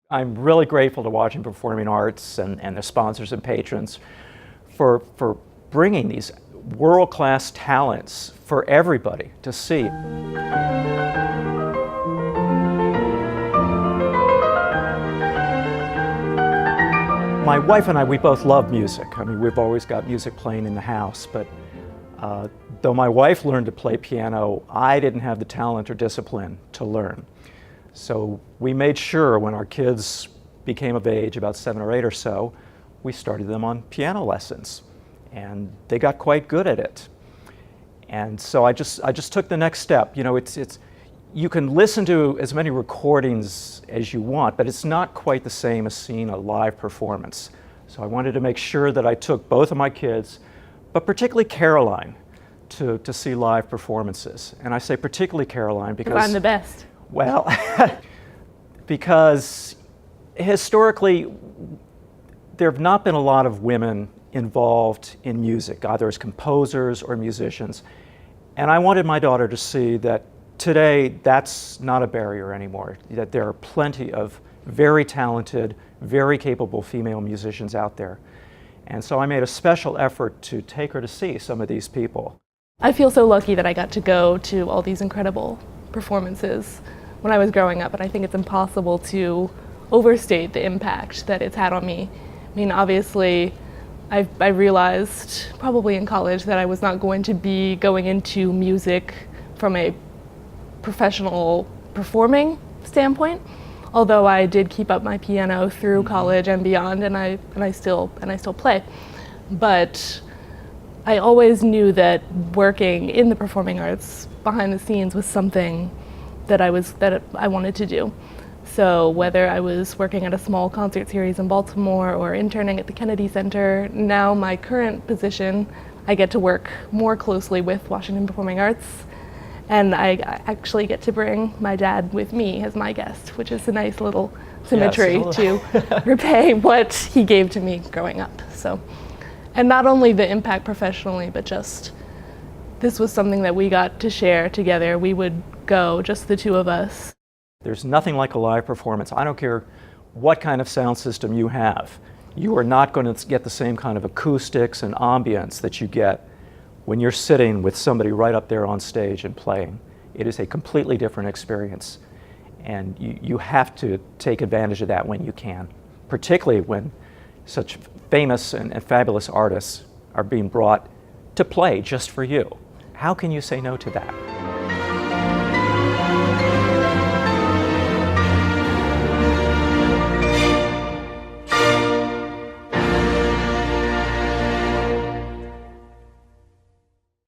I'm really grateful to Washington Performing Arts and the sponsors and patrons for bringing these world-class talents for everybody to see. My wife and I, we both love music. I mean, we've always got music playing in the house, but though my wife learned to play piano, I didn't have the talent or discipline to learn. So we made sure when our kids became of age, about 7 or 8 or so, we started them on piano lessons, and they got quite good at it. And so I just took the next step. You know, you can listen to as many recordings as you want, but it's not quite the same as seeing a live performance. So I wanted to make sure that I took both of my kids, but particularly Caroline, to see live performances. And I say particularly Caroline because I'm the best. Well, because historically there have not been a lot of women involved in music, either as composers or musicians. And I wanted my daughter to see that today that's not a barrier anymore, that there are plenty of very talented, very capable female musicians out there. And so I made a special effort to take her to see some of these people. I feel so lucky that I got to go to all these incredible performances when I was growing up, and I think it's impossible to overstate the impact that it's had on me. I mean, obviously, I realized probably in college that I was not going to be going into music from a professional performing standpoint, although I did keep up my piano through college and beyond, and I still play. But I always knew that working in the performing arts behind the scenes was something that I wanted to do. So whether I was working at a small concert series in Baltimore or interning at the Kennedy Center, now my current position, I get to work more closely with Washington Performing Arts, and I actually get to bring my dad with me as my guest, which is a nice little symmetry to repay what he gave to me growing up. So, and not only the impact professionally, but just this was something that we got to share together. We would go, just the two of us. There's nothing like a live performance. I don't care what kind of sound system you have. You are not going to get the same kind of acoustics and ambience that you get when you're sitting with somebody right up there on stage and playing. It is a completely different experience. And you have to take advantage of that when you can, particularly when such famous and fabulous artists are being brought to play just for you. How can you say no to that?